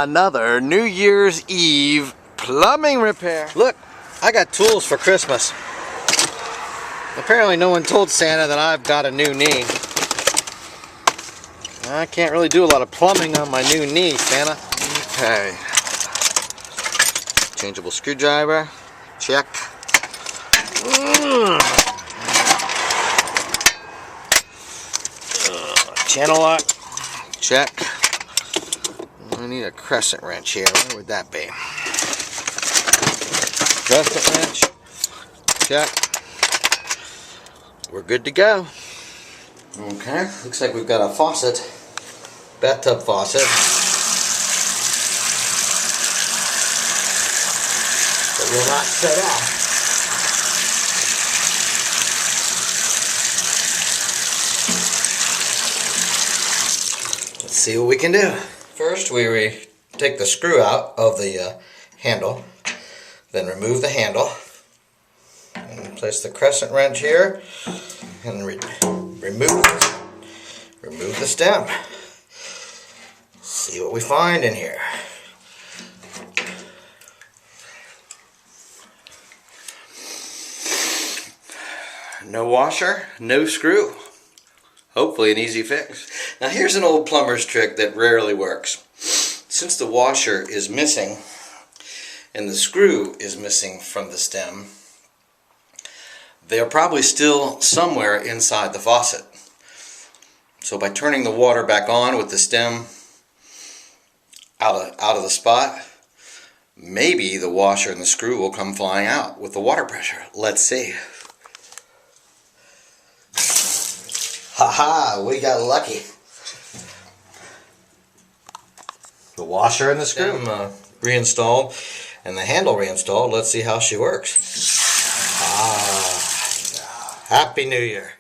another New Year's Eve plumbing repair. Look, I got tools for Christmas. Apparently no one told Santa that I've got a new knee. I can't really do a lot of plumbing on my new knee, Santa. Okay. Changeable screwdriver. Check. Channel lock. Check. I need a crescent wrench here. Where would that be? Crescent wrench. Check. We're good to go. Okay, looks like we've got a faucet. Bathtub faucet. That will not shut off. Let's see what we can do. First, we take the screw out of the handle, then remove the handle, and place the crescent wrench here, and remove the stem. See what we find in here. No washer, no screw. Hopefully an easy fix. Now here's an old plumber's trick that rarely works. Since the washer is missing and the screw is missing from the stem, they're probably still somewhere inside the faucet. So by turning the water back on with the stem out of the spot, maybe the washer and the screw will come flying out with the water pressure. Let's see. Haha, we got lucky. The washer and the screw reinstalled and the handle reinstalled. Let's see how she works. Happy New Year.